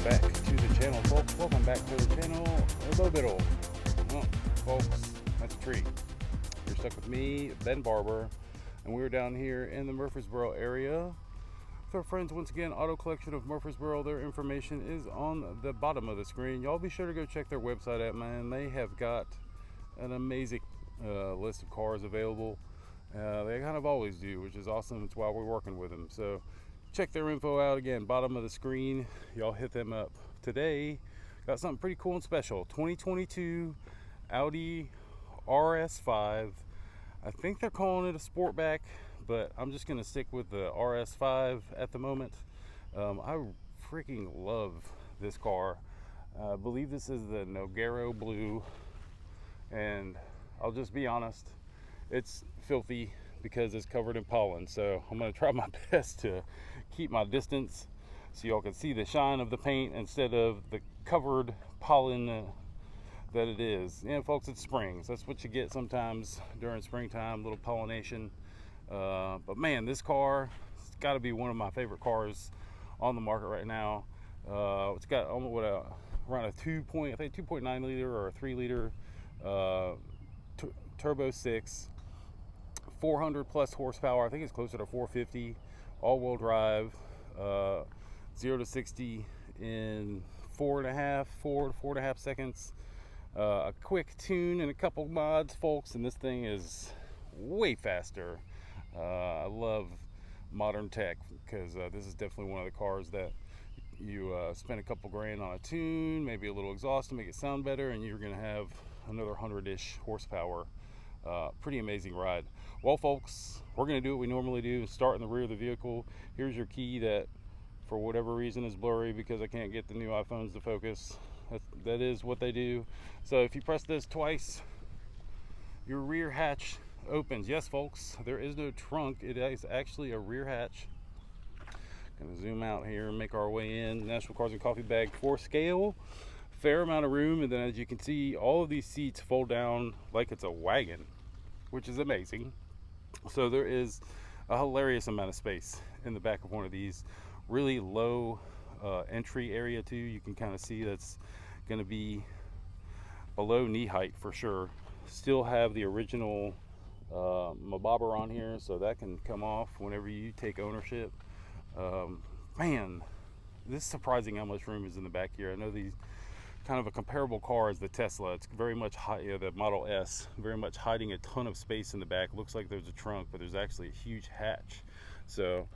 back to the channel, folks. Welcome back to the channel. Oh, folks, that's a treat. You're stuck with me, Ben Barber, and we're down here in the Murfreesboro area with our friends once again, Auto Collection of Murfreesboro. Their information is on the bottom of the screen. Y'all be sure to go check their website out, man. They have got an amazing list of cars available. They kind of always do, which is awesome. It's why we're working with them. So check their info out again, bottom of the screen. Y'all hit them up. Today got something pretty cool and special. 2022 Audi Rs5. I think they're calling it a Sportback, but I'm just gonna stick with the Rs5 at the moment. I freaking love this car. I believe this is the Nogaro Blue, and I'll just be honest, it's filthy because it's covered in pollen. So I'm gonna try my best to keep my distance so y'all can see the shine of the paint instead of the covered pollen that it is. And folks, it's springs. That's what you get sometimes during springtime, little pollination. But man, this car, it's got to be one of my favorite cars on the market right now. It's got almost around a 2.9 liter or a 3 liter turbo 6, 400 plus horsepower. I think it's closer to 450, all-wheel drive, 0 to 60 in 4.5 seconds. A quick tune and a couple mods, folks, and this thing is way faster. I love modern tech because this is definitely one of the cars that you spend a couple grand on a tune, maybe a little exhaust to make it sound better, and you're gonna have another 100-ish horsepower. Pretty amazing ride. Well, folks, we're gonna do what we normally do, start in the rear of the vehicle. Here's your key that for whatever reason is blurry because I can't get the new iPhones to focus. That is what they do. So if you press this twice, your rear hatch opens. Yes, folks, there is no trunk. It is actually a rear hatch. Gonna zoom out here and make our way in. National Cars and Coffee bag for scale. Fair amount of room, and then as you can see, all of these seats fold down like it's a wagon, which is amazing. So there is a hilarious amount of space in the back of one of these. Really low entry area too. You can kind of see that's going to be below knee height for sure. Still have the original mobobber on here, so that can come off whenever you take ownership. Man, this is surprising how much room is in the back here. I know these kind of a comparable car as the Tesla. It's very much the Model S, very much hiding a ton of space in the back. Looks like there's a trunk, but there's actually a huge hatch. So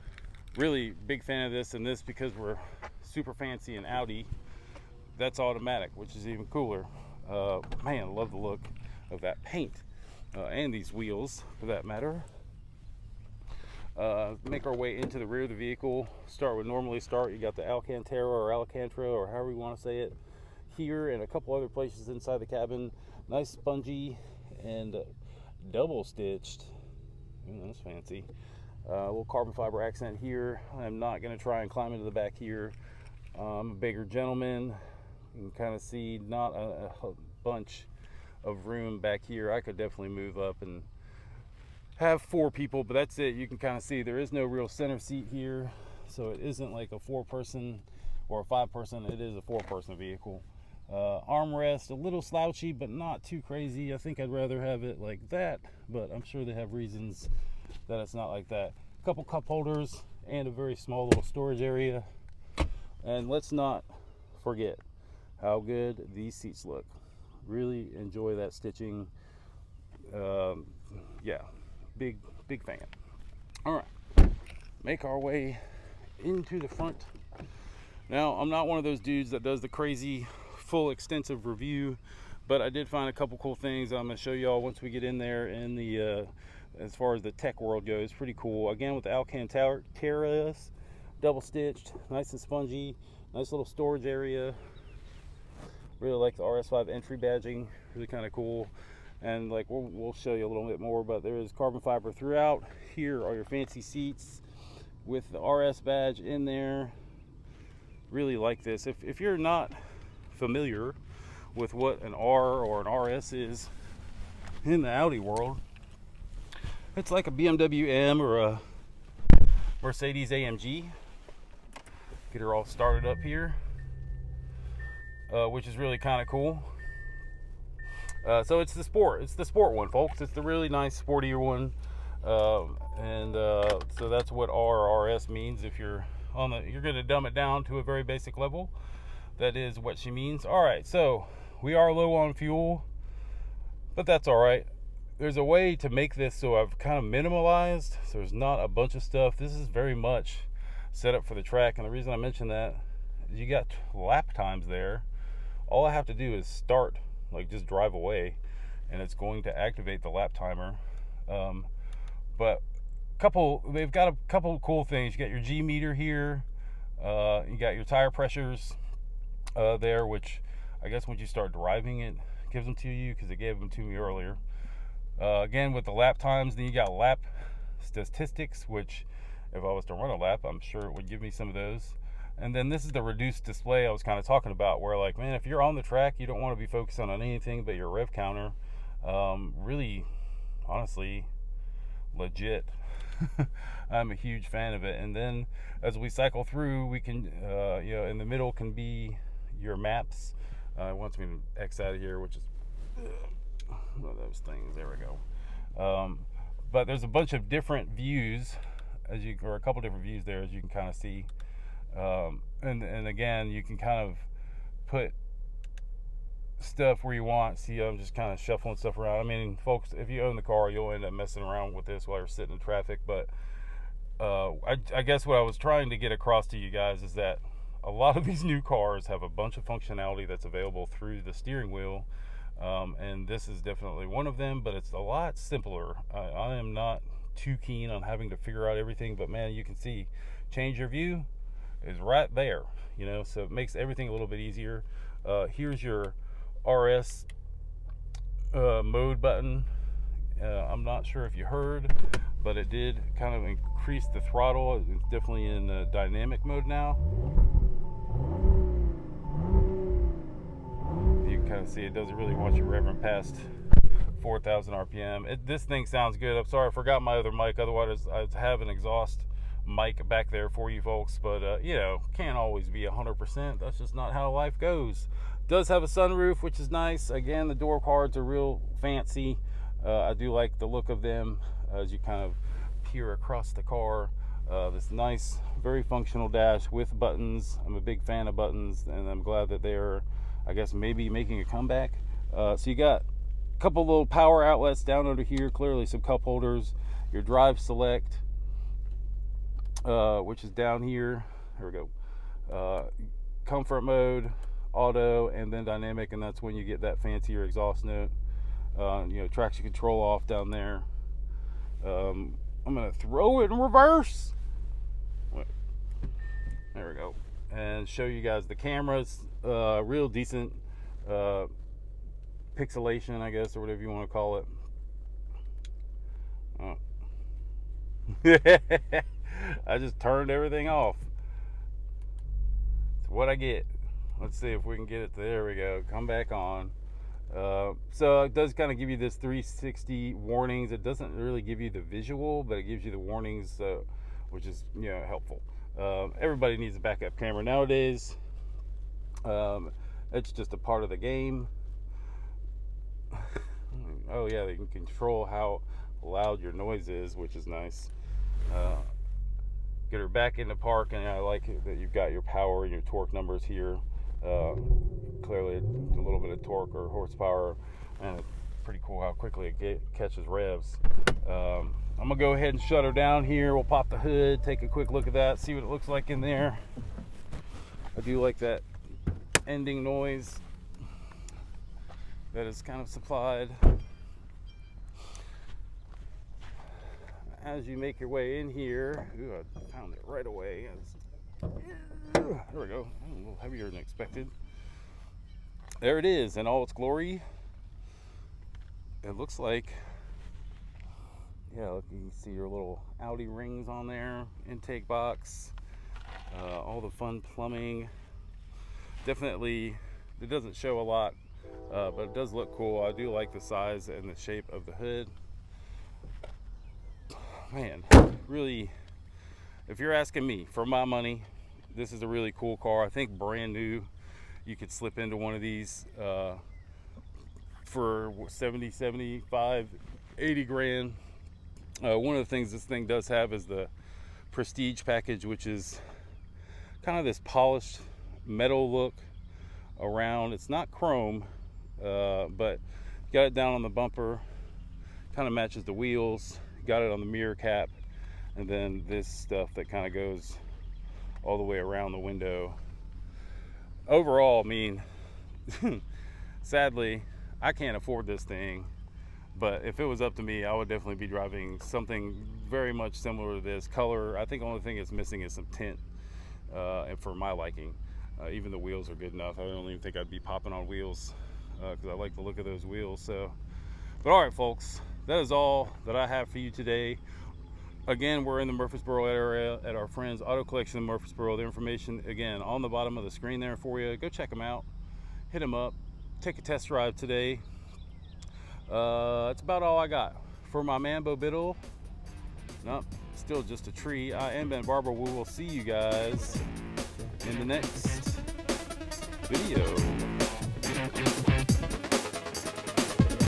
really big fan of this, and this because we're super fancy in Audi, that's automatic, which is even cooler. Man, I love the look of that paint and these wheels for that matter. Make our way into the rear of the vehicle. Start with normally start. You got the Alcantara or Alcantara or however you want to say it here, and a couple other places inside the cabin. Nice spongy and double stitched. That's fancy. A little carbon fiber accent here. I'm not going to try and climb into the back here. I'm a bigger gentleman. You can kind of see not a bunch of room back here. I could definitely move up and have 4 people, but that's it. You can kind of see there is no real center seat here, so it isn't like a 4-person or a 5-person. It is a 4-person vehicle. Armrest a little slouchy, but not too crazy. I think I'd rather have it like that, but I'm sure they have reasons that it's not like that. A couple cup holders and a very small little storage area. And let's not forget how good these seats look. Really enjoy that stitching. Yeah, big fan. All right, make our way into the front. Now, I'm not one of those dudes that does the crazy full extensive review, but I did find a couple cool things I'm going to show y'all once we get in there in the as far as the tech world goes. Pretty cool. Again, with the Alcantaras, double stitched, nice and spongy, nice little storage area. Really like the Rs5 entry badging, really kind of cool. And like we'll show you a little bit more, but there is carbon fiber throughout. Here are your fancy seats with the RS badge in there. Really like this. If you're not familiar with what an R or an RS is in the Audi world, it's like a BMW M or a Mercedes AMG. Get her all started up here. which is really kind of cool. So it's the sport one, folks. It's the really nice sportier one. So that's what RRS means. If you're you're going to dumb it down to a very basic level. That is what she means. All right, so we are low on fuel, but that's all right. There's a way to make this so I've kind of minimalized, so there's not a bunch of stuff. This is very much set up for the track, and the reason I mention that is you got lap times there. All I have to do is start, like just drive away, and it's going to activate the lap timer. But they've got a couple cool things. You got your G meter here. You got your tire pressures there, which I guess once you start driving it gives them to you, because it gave them to me earlier. Again, with the lap times, then you got lap statistics, which if I was to run a lap, I'm sure it would give me some of those. And then this is the reduced display I was kind of talking about, where like, man, if you're on the track, you don't want to be focusing on anything but your rev counter. Really, honestly, legit. I'm a huge fan of it. And then as we cycle through, we can, in the middle can be your maps. It wants me to X out of here, which is one of those things. There we go. But there's a bunch of different views, or a couple different views there, as you can kind of see. And again, you can kind of put stuff where you want. See, I'm just kind of shuffling stuff around. I mean, folks, if you own the car, you'll end up messing around with this while you're sitting in traffic. But I guess what I was trying to get across to you guys is that a lot of these new cars have a bunch of functionality that's available through the steering wheel. And this is definitely one of them, but it's a lot simpler. I am not too keen on having to figure out everything, but man, you can see change your view is right there, so it makes everything a little bit easier. Here's your RS mode button. I'm not sure if you heard, but it did kind of increase the throttle. It's definitely in dynamic mode now. You can kind of see it doesn't really want you revving past 4,000 RPM. This thing sounds good. I'm sorry I forgot my other mic, otherwise I'd have an exhaust mic back there for you folks, but can't always be 100%. That's just not how life goes. Does have a sunroof, which is nice. Again, the door cards are real fancy. I do like the look of them as you kind of peer across the car. This nice, very functional dash with buttons. I'm a big fan of buttons, and I'm glad that they're, I guess, maybe making a comeback. So you got a couple little power outlets down under here, clearly some cup holders. Your drive select, which is down here. Here we go. Comfort mode, auto, and then dynamic, and that's when you get that fancier exhaust note. Traction control off down there. I'm gonna throw it in reverse. There we go, and show you guys the cameras. Real decent pixelation, I guess, or whatever you want to call it. I just turned everything off. It's what I get. Let's see if we can get it. There we go. Come back on. So it does kind of give you this 360 warnings. It doesn't really give you the visual, but it gives you the warnings, which is helpful. Everybody needs a backup camera nowadays. It's just a part of the game. Oh yeah, you can control how loud your noise is, which is nice. Get her back into park, and I like it that you've got your power and your torque numbers here. Clearly a little bit of torque or horsepower, and it's pretty cool how quickly it catches revs. I'm gonna go ahead and shut her down here. We'll pop the hood, take a quick look at that, see what it looks like in there. I do like that ending noise that is kind of supplied. As you make your way in here, ooh, I found it right away. There we go. A little heavier than expected. There it is in all its glory. It looks like, look, you can see your little Audi rings on there, intake box, all the fun plumbing. Definitely, it doesn't show a lot, but it does look cool. I do like the size and the shape of the hood. Man, really, if you're asking me for my money, this is a really cool car. I think brand new you could slip into one of these for 70, 75, 80 grand. One of the things this thing does have is the Prestige package, which is kind of this polished metal look around. It's not chrome, but got it down on the bumper, kind of matches the wheels, got it on the mirror cap, and then this stuff that kind of goes all the way around the window. Overall, I mean, sadly, I can't afford this thing, but if it was up to me, I would definitely be driving something very much similar to this color. I think the only thing it's missing is some tint, and for my liking. Even the wheels are good enough. I don't even think I'd be popping on wheels because I like the look of those wheels. So, but all right, folks, that is all that I have for you today. Again, we're in the Murfreesboro area at our friends Auto Collection in Murfreesboro. The information, again, on the bottom of the screen there for you. Go check them out. Hit them up. Take a test drive today. That's about all I got. For my man Bo Biddle, nope, still just a tree. I am Ben Barber. We will see you guys in the next video.